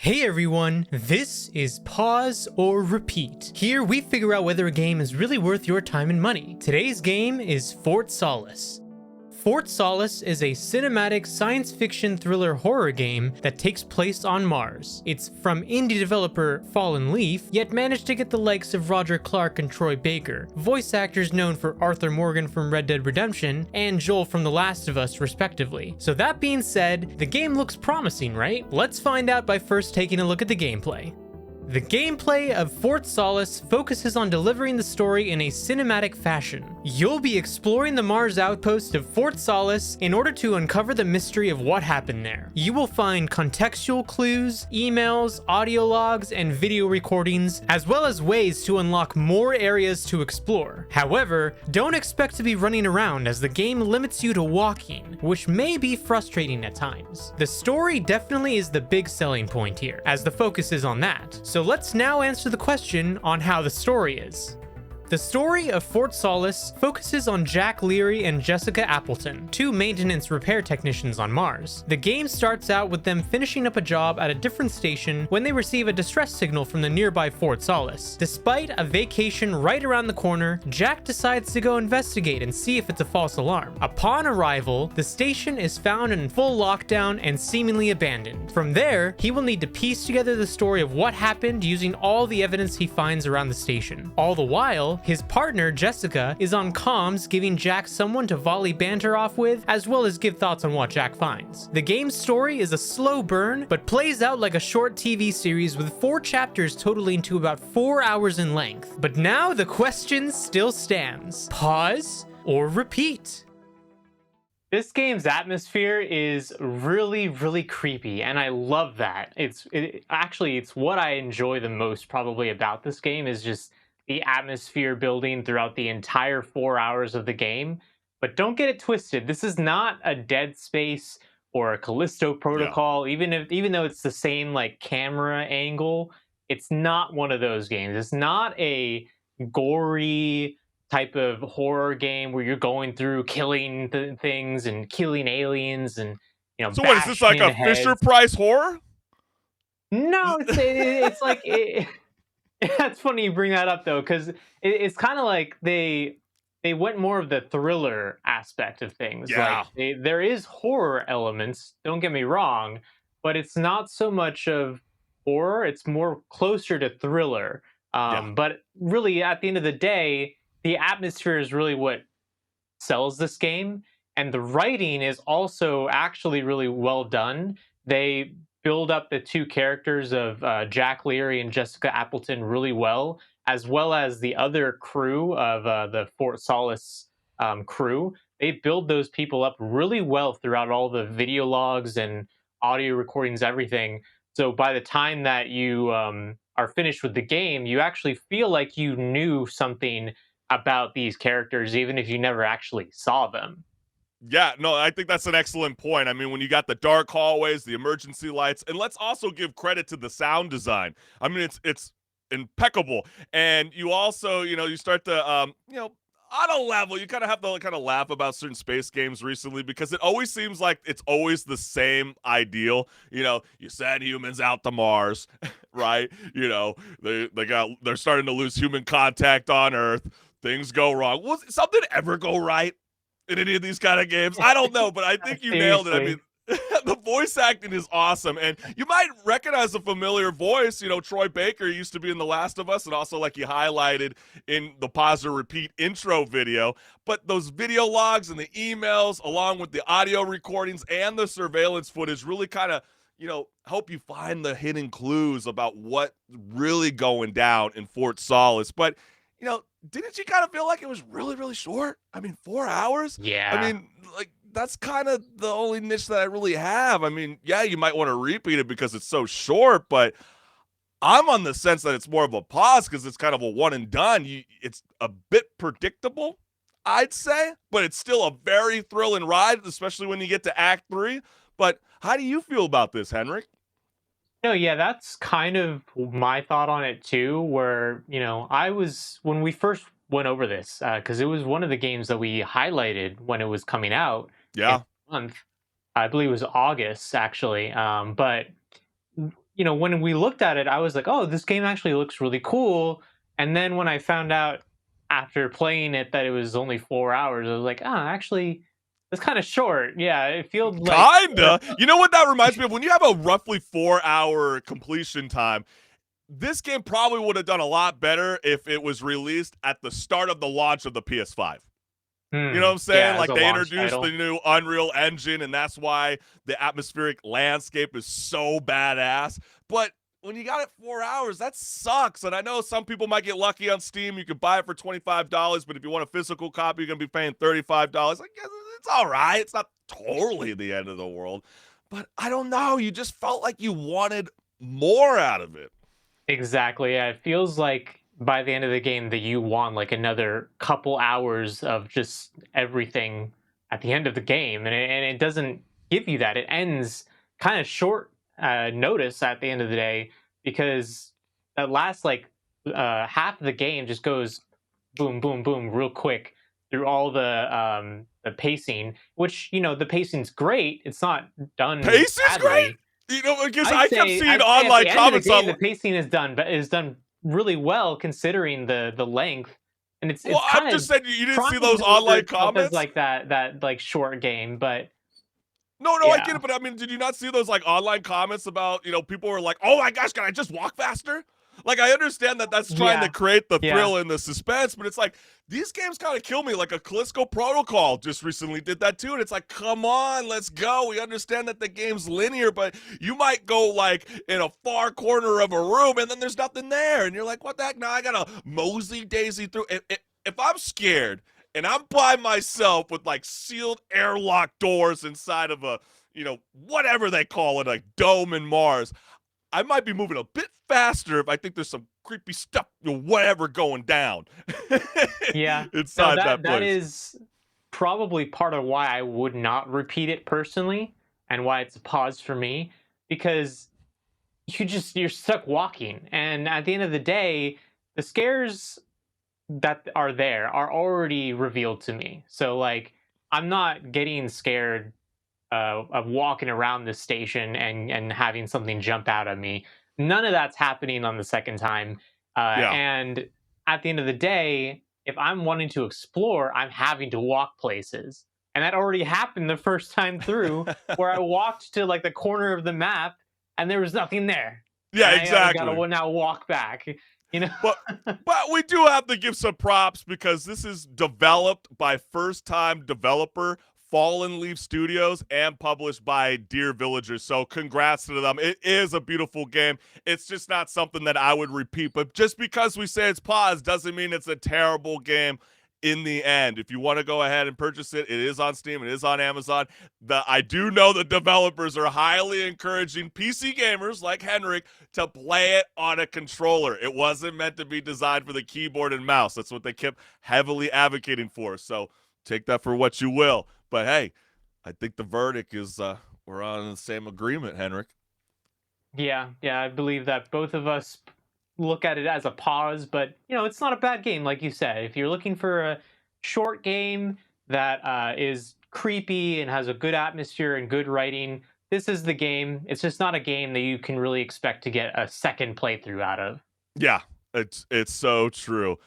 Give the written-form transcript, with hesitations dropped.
Hey everyone, this is Pause or Repeat. Here we figure out whether a game is really worth your time and money. Today's game is Fort Solis. Fort Solis is a cinematic science fiction thriller horror game that takes place on Mars. It's from indie developer Fallen Leaf, yet managed to get the likes of Roger Clark and Troy Baker, voice actors known for Arthur Morgan from Red Dead Redemption and Joel from The Last of Us respectively. So that being said, the game looks promising, right? Let's find out by first taking a look at the gameplay. The gameplay of Fort Solis focuses on delivering the story in a cinematic fashion. You'll be exploring the Mars outpost of Fort Solis in order to uncover the mystery of what happened there. You will find contextual clues, emails, audio logs, and video recordings, as well as ways to unlock more areas to explore. However, don't expect to be running around as the game limits you to walking, which may be frustrating at times. The story definitely is the big selling point here, as the focus is on that. So let's now answer the question on how the story is. The story of Fort Solis focuses on Jack Leary and Jessica Appleton, two maintenance repair technicians on Mars. The game starts out with them finishing up a job at a different station when they receive a distress signal from the nearby Fort Solis. Despite a vacation right around the corner, Jack decides to go investigate and see if it's a false alarm. Upon arrival, the station is found in full lockdown and seemingly abandoned. From there, he will need to piece together the story of what happened using all the evidence he finds around the station. All the while, his partner, Jessica, is on comms giving Jack someone to volley banter off with, as well as give thoughts on what Jack finds. The game's story is a slow burn, but plays out like a short TV series with 4 chapters totaling to about 4 hours in length. But now the question still stands. Pause or repeat? This game's atmosphere is really creepy, and I love that. It's what I enjoy the most probably about this game is just the atmosphere building throughout the entire 4 hours of the game. But don't get it twisted. This is not a Dead Space or a Callisto Protocol. Even though it's the same like camera angle, it's not one of those games. It's not a gory type of horror game where you're going through killing things and killing aliens and So what is this, like bashing a heads. Fisher Price horror? No, it's like That's funny you bring that up though, because it's kind of like they went more of the thriller aspect of things. Yeah. Like there is horror elements, don't get me wrong, but it's not so much of horror. It's more closer to thriller. Yeah. But really, at the end of the day, the atmosphere is really what sells this game, and the writing is also actually really well done. They build up the two characters of Jack Leary and Jessica Appleton really well as the other crew of the Fort Solis crew. They build those people up really well throughout all the video logs and audio recordings, everything. So by the time that you are finished with the game, you actually feel like you knew something about these characters, even if you never actually saw them. Yeah, no, I think that's an excellent point. I mean, when you got the dark hallways, the emergency lights, and let's also give credit to the sound design. I mean, it's impeccable. And you also, you start to on a level, you kind of have to kind of laugh about certain space games recently because it always seems like it's always the same ideal. You send humans out to Mars, right? They're starting to lose human contact on Earth. Things go wrong. Will something ever go right in any of these kind of games? I don't know, but I think you nailed it. I mean, the voice acting is awesome, and you might recognize a familiar voice. Troy Baker used to be in The Last of Us, and also like you highlighted in the Pause or Repeat intro video. But those video logs and the emails, along with the audio recordings and the surveillance footage, really kind of help you find the hidden clues about what really going down in Fort Solis. But didn't you kind of feel like it was really short? I mean, 4 hours? Yeah. I mean, like, that's kind of the only niche that I really have. I mean, yeah, you might want to repeat it because it's so short, but I'm on the sense that it's more of a pause because it's kind of a one and done. It's a bit predictable, I'd say, but it's still a very thrilling ride, especially when you get to Act 3. But how do you feel about this, HenricK? No, yeah, that's kind of my thought on it too. Where when we first went over this, because it was one of the games that we highlighted when it was coming out. Yeah. In the month, I believe it was August actually. But when we looked at it, I was like, "Oh, this game actually looks really cool." And then when I found out after playing it that it was only 4 hours, I was like, "Ah, actually, it's kind of short." Yeah, it feels like Kinda. You know what that reminds me of? When you have a roughly 4 hour completion time, this game probably would have done a lot better if it was released at the start of the launch of the PS5. You know what I'm saying? Yeah, as Like a they launch introduced the title. new Unreal Engine, and that's why the atmospheric landscape is so badass. But when you got it 4 hours, that sucks. And I know some people might get lucky on Steam. You can buy it for $25, but if you want a physical copy, you're gonna be paying $35. I guess it's all right. It's not totally the end of the world. But I don't know. You just felt like you wanted more out of it. Exactly. Yeah, it feels like by the end of the game that you want like another couple hours of just everything at the end of the game, and it doesn't give you that. It ends kind of short notice at the end of the day because that last like half of the game just goes boom, boom, boom, real quick through all the pacing. Which the pacing's great. It's not done Pace is great. badly. You know, because I'd I kept say seeing I'd say at online the end of the comments game, on. the pacing is done really well considering the length, and it's Well, it's I'm kind just of saying you didn't see trying to those deliver online itself as comments. like that like short game, but No, I get yeah, it, but I mean, did you not see those like online comments about people were like, "Oh my gosh, can I just walk faster?" Like, I understand that that's trying to yeah, create the yeah, thrill and the suspense, but it's like these games kind of kill me. Like a Callisto Protocol just recently did that too, and it's like, come on, let's go. We understand that the game's linear, but you might go like in a far corner of a room, and then there's nothing there, and you're like, what the heck? Now I gotta mosey daisy through. If I'm scared and I'm by myself with like sealed airlock doors inside of a, whatever they call it, like dome in Mars, I might be moving a bit faster if I think there's some creepy stuff, whatever going down yeah. No, inside that that place. is probably part of why I would not repeat it personally, and why it's a pause for me because you're stuck walking, and at the end of the day, the scares that are there are already revealed to me. So like I'm not getting scared of walking around the station and having something jump out at me. None of that's happening on the second time. Yeah. And at the end of the day, if I'm wanting to explore, I'm having to walk places. And that already happened the first time through, where I walked to like the corner of the map and there was nothing there. Yeah, And I exactly. gotta now walk back. You know? But but we do have to give some props because this is developed by first-time developer Fallen Leaf Studios and published by Dear Villagers. So congrats to them. It is a beautiful game. It's just not something that I would repeat. But just because we say it's paused doesn't mean it's a terrible game in the end. If you want to go ahead and purchase it, it is on Steam, it is on Amazon. I do know the developers are highly encouraging PC gamers like HenricK to play it on a controller. It wasn't meant to be designed for the keyboard and mouse. That's what they kept heavily advocating for. So take that for what you will. But hey, I think the verdict is we're on the same agreement, HenricK. Yeah, yeah, I believe that both of us look at it as a pause, but it's not a bad game, like you said. If you're looking for a short game that is creepy and has a good atmosphere and good writing, this is the game. It's just not a game that you can really expect to get a second playthrough out of. Yeah, it's so true.